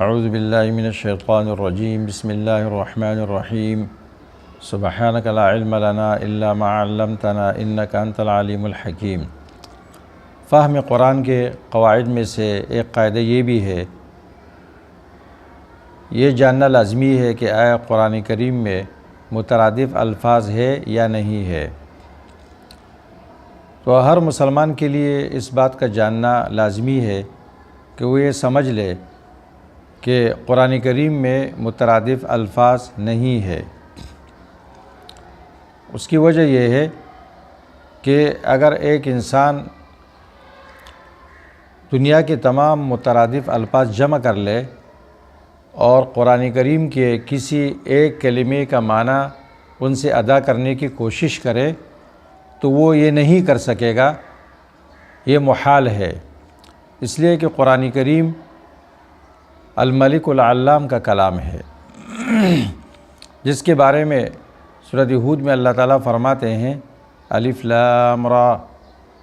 اعوذ باللہ من الشیطان الرجیم بسم اللہ الرحمن الرحیم سبحانک لا علم لنا الا ما علمتنا انک انت العلیم الحکیم۔ فہم قرآن کے قواعد میں سے ایک قاعدہ یہ بھی ہے، یہ جاننا لازمی ہے کہ آیا قرآن کریم میں مترادف الفاظ ہے یا نہیں ہے۔ تو ہر مسلمان کے لیے اس بات کا جاننا لازمی ہے کہ وہ یہ سمجھ لے کہ قرآن کریم میں مترادف الفاظ نہیں ہے۔ اس کی وجہ یہ ہے کہ اگر ایک انسان دنیا کے تمام مترادف الفاظ جمع کر لے اور قرآن کریم کے کسی ایک کلمے کا معنی ان سے ادا کرنے کی کوشش کرے تو وہ یہ نہیں کر سکے گا، یہ محال ہے۔ اس لیے کہ قرآن کریم الملک العلام کا کلام ہے، جس کے بارے میں سورۃ ہود میں اللہ تعالیٰ فرماتے ہیں الف لام را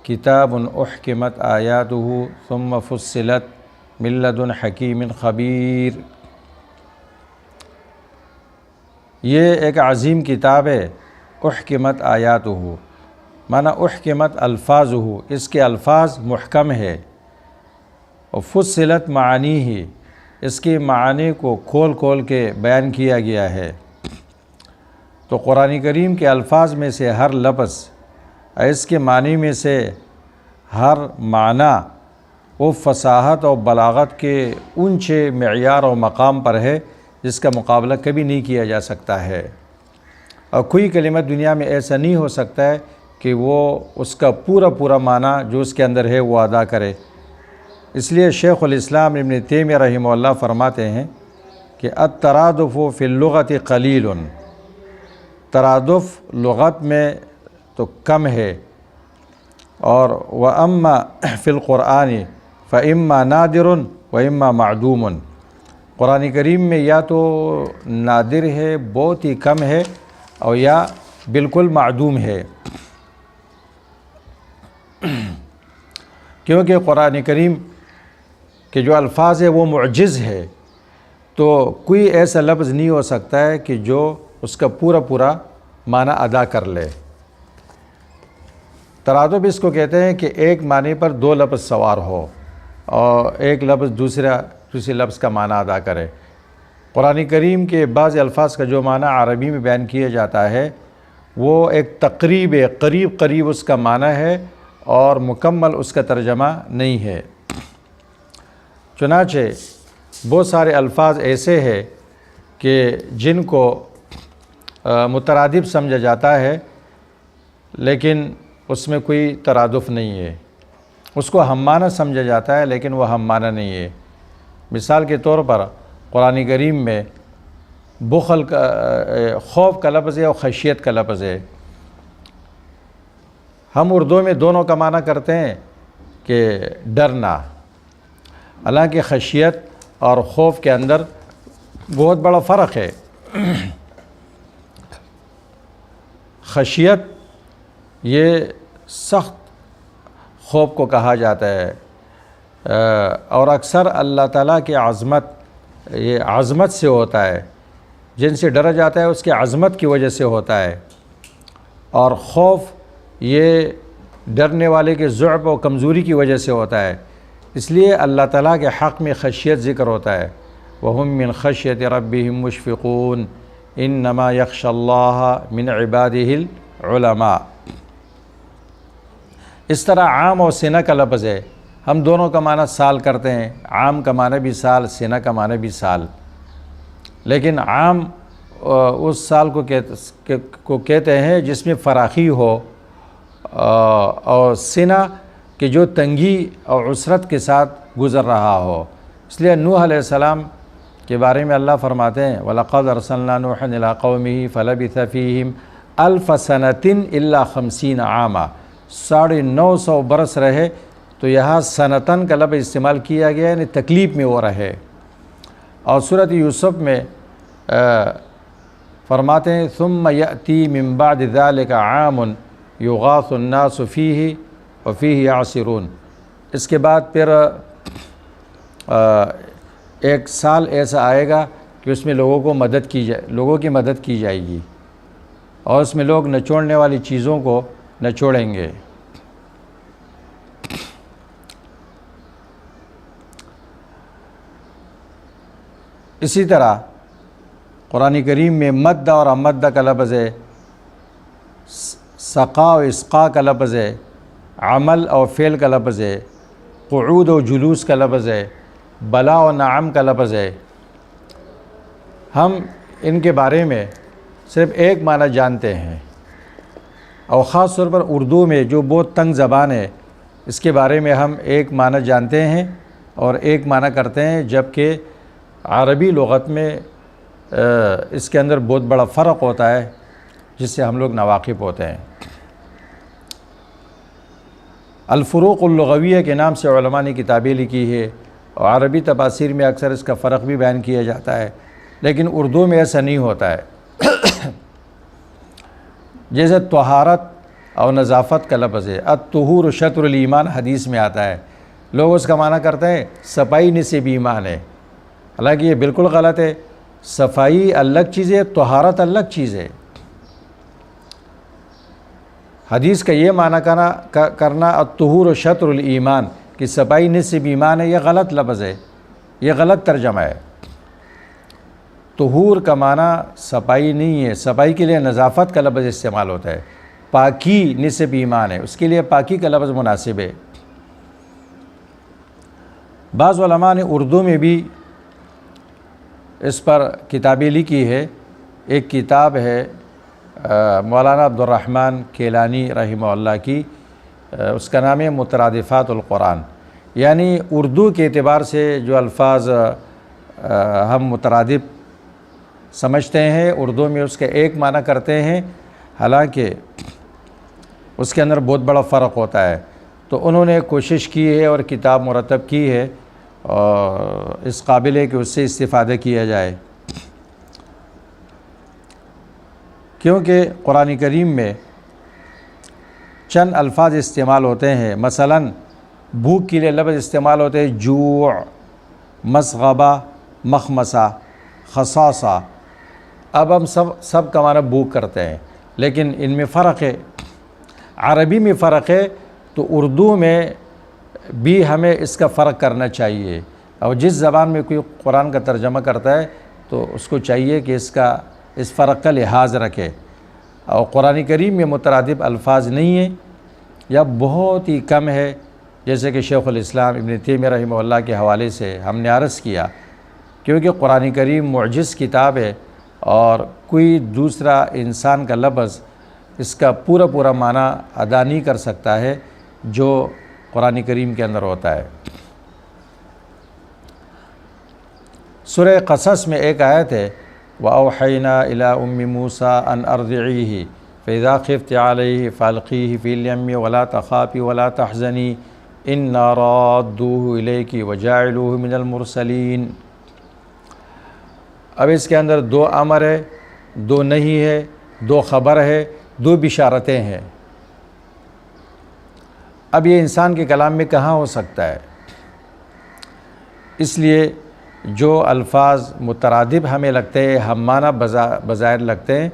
کتاب احکمت آیاتہ ثم فصلت من لدن حکیم خبیر۔ یہ ایک عظیم کتاب ہے، احکمت آیاتہ معنی احکمت الفاظہ، اس کے الفاظ محکم ہے، اور فصلت معانیہ، اس کے معنی کو کھول کھول کے بیان کیا گیا ہے۔ تو قرآن کریم کے الفاظ میں سے ہر لفظ، اس کے معنی میں سے ہر معنی وہ فصاحت اور بلاغت کے اونچے معیار اور مقام پر ہے جس کا مقابلہ کبھی نہیں کیا جا سکتا ہے، اور کوئی کلمہ دنیا میں ایسا نہیں ہو سکتا ہے کہ وہ اس کا پورا معنی جو اس کے اندر ہے وہ ادا کرے۔ اس لیے شیخ الاسلام ابن تیمیہ رحمہ اللہ فرماتے ہیں کہ الترادف فی اللغۃ قلیل، ترادف لغت میں تو کم ہے، اور وَأَمَّا فِي الْقُرْآنِ فَإِمَّا نَادِرٌ وَإِمَّا مَعْدُومٌ، قرآن کریم میں یا تو نادر ہے، بہت ہی کم ہے، اور یا بالکل معدوم ہے۔ کیونکہ قرآن کریم کہ جو الفاظ ہے وہ معجز ہے، تو کوئی ایسا لفظ نہیں ہو سکتا ہے کہ جو اس کا پورا معنی ادا کر لے۔ ترادف اس کو کہتے ہیں کہ ایک معنی پر دو لفظ سوار ہو اور ایک لفظ دوسرے لفظ کا معنی ادا کرے۔ قرآن کریم کے بعض الفاظ کا جو معنی عربی میں بیان کیا جاتا ہے وہ ایک تقریب قریب اس کا معنی ہے اور مکمل اس کا ترجمہ نہیں ہے۔ چنانچہ بہت سارے الفاظ ایسے ہیں کہ جن کو مترادف سمجھا جاتا ہے لیکن اس میں کوئی ترادف نہیں ہے، اس کو ہم معنی سمجھا جاتا ہے لیکن وہ ہم معنی نہیں ہے۔ مثال کے طور پر قرآن کریم میں بخل کا خوف کا لفظ ہے اور خشیت کا لفظ ہے۔ ہم اردو میں دونوں کا معنی کرتے ہیں کہ ڈرنا، حالانکہ خشیت اور خوف کے اندر بہت بڑا فرق ہے۔ خشیت یہ سخت خوف کو کہا جاتا ہے، اور اکثر اللہ تعالیٰ کی عظمت، یہ عظمت سے ہوتا ہے، جن سے ڈرا جاتا ہے اس کی عظمت کی وجہ سے ہوتا ہے، اور خوف یہ ڈرنے والے کے ضعف و کمزوری کی وجہ سے ہوتا ہے۔ اس لیے اللہ تعالیٰ کے حق میں خشیت ذکر ہوتا ہے، وَهُم مِّن خَشْيَةِ رَبِّهِم مُّشْفِقُونَ إِنَّمَا يَخْشَى اللَّهَ مِنْ عِبَادِهِ الْعُلَمَاء۔ اس طرح عام اور سنہ کا لفظ ہے، ہم دونوں کا معنی سال کرتے ہیں، عام کا معنی بھی سال، سنہ کا معنی بھی سال، لیکن عام اس سال کو کہتے ہیں جس میں فراخی ہو، اور سنہ کہ جو تنگی اور عسرت کے ساتھ گزر رہا ہو۔ اس لیے نوح علیہ السلام کے بارے میں اللہ فرماتے ہیں وَلَقَدْ أَرْسَلْنَا نُوحًا إِلَىٰ قَوْمِهِ فَلَبِثَ فِيهِمْ أَلْفَ سَنَةٍ إِلَّا 50 عَامًا، 950 برس رہے، تو یہاں سنتن کا لفظ استعمال کیا گیا یعنی تکلیف میں وہ رہے۔ اور سورۃ یوسف میں فرماتے ہیں ثُمَّ يَأْتِي مِن بَعْدِ ذَلِكَ عَامٌ يُغَاثُ النَّاسُ فِيهِ وَفِيهِ يَعْصِرُونَ، اس کے بعد پھر ایک سال ایسا آئے گا کہ اس میں لوگوں کی مدد کی جائے گی، اور اس میں لوگ نچوڑنے والی چیزوں کو نچوڑیں گے۔ اسی طرح قرآن کریم میں مد اور امد کا لفظ ہے، سقا و اسقا کا لفظ ہے، عمل اور فعل کا لفظ ہے، قعود و جلوس کا لفظ ہے، بلا و نعم کا لفظ ہے۔ ہم ان کے بارے میں صرف ایک معنی جانتے ہیں، اور خاص طور پر اردو میں جو بہت تنگ زبان ہے، اس کے بارے میں ہم ایک معنی جانتے ہیں اور ایک معنی کرتے ہیں، جبکہ عربی لغت میں اس کے اندر بہت بڑا فرق ہوتا ہے، جس سے ہم لوگ ناواقف ہوتے ہیں۔ الفروق اللغویہ کے نام سے علماء نے کتابیں لکھی ہے، اور عربی تفاسیر میں اکثر اس کا فرق بھی بیان کیا جاتا ہے، لیکن اردو میں ایسا نہیں ہوتا ہے۔ جیسے طہارت اور نظافت کا لفظ ہے، الطہور شطر الایمان حدیث میں آتا ہے، لوگ اس کا معنی کرتے ہیں صفائی نصف ایمان ہے، حالانکہ یہ بالکل غلط ہے۔ صفائی الگ چیز ہے، طہارت الگ چیز ہے۔ حدیث کا یہ معنی کرنا الطہور شطر الایمان کہ صفائی نصف ایمان ہے، یہ غلط لفظ ہے، یہ غلط ترجمہ ہے۔ طہور کا معنی صفائی نہیں ہے، صفائی کے لیے نظافت کا لفظ استعمال ہوتا ہے۔ پاکی نصف ایمان ہے، اس کے لیے پاکی کا لفظ مناسب ہے۔ بعض علماء نے اردو میں بھی اس پر کتابیں لکھی ہے۔ ایک کتاب ہے مولانا عبدالرحمن کیلانی رحمہ اللہ کی، اس کا نام ہے مترادفات القرآن، یعنی اردو کے اعتبار سے جو الفاظ ہم مترادف سمجھتے ہیں، اردو میں اس کا ایک معنی کرتے ہیں، حالانکہ اس کے اندر بہت بڑا فرق ہوتا ہے۔ تو انہوں نے کوشش کی ہے اور کتاب مرتب کی ہے، اور اس قابل ہے کہ اس سے استفادہ کیا جائے، کیونکہ قرآن کریم میں چند الفاظ استعمال ہوتے ہیں۔ مثلا بھوک کے لیے لفظ استعمال ہوتے ہیں جوع، مسغبہ، مخمصہ، خصاصہ۔ اب ہم سب کا معنی بھوک کرتے ہیں، لیکن ان میں فرق ہے، عربی میں فرق ہے، تو اردو میں بھی ہمیں اس کا فرق کرنا چاہیے، اور جس زبان میں کوئی قرآن کا ترجمہ کرتا ہے تو اس کو چاہیے کہ اس فرق کا لحاظ رکھے۔ اور قرآن کریم میں مترادف الفاظ نہیں ہیں یا بہت ہی کم ہے، جیسے کہ شیخ الاسلام ابن تیمیہ رحمہ اللہ کے حوالے سے ہم نے عرض کیا، کیونکہ قرآن کریم معجز کتاب ہے، اور کوئی دوسرا انسان کا لفظ اس کا پورا معنی ادا نہیں کر سکتا ہے جو قرآن کریم کے اندر ہوتا ہے۔ سورہ قصص میں ایک آیت ہے وَأَوْحَيْنَا إِلَىٰ أُمِّ مُوسَىٰ أَنْ أَرْضِعِيهِ فَإِذَا خِفْتِ عَلَيْهِ فَأَلْقِيهِ فِي الْيَمِّ وَلَا تَخَافِي وَلَا تَحْزَنِي إِنَّا رَادُّوهُ إِلَيْكِ وَجَاعِلُوهُ مِنَ الْمُرْسَلِينَ۔ اب اس کے اندر دو امر ہے، دو نہیں ہے، دو خبر ہے، دو بشارتیں ہیں۔ اب یہ انسان کے کلام میں کہاں ہو سکتا ہے؟ اس لیے جو الفاظ مترادف ہمیں لگتے ہیں، ہم معنی بظاہر لگتے ہیں،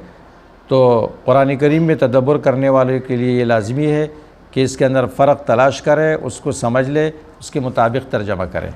تو قرآن کریم میں تدبر کرنے والے کے لیے یہ لازمی ہے کہ اس کے اندر فرق تلاش کرے، اس کو سمجھ لے، اس کے مطابق ترجمہ کرے۔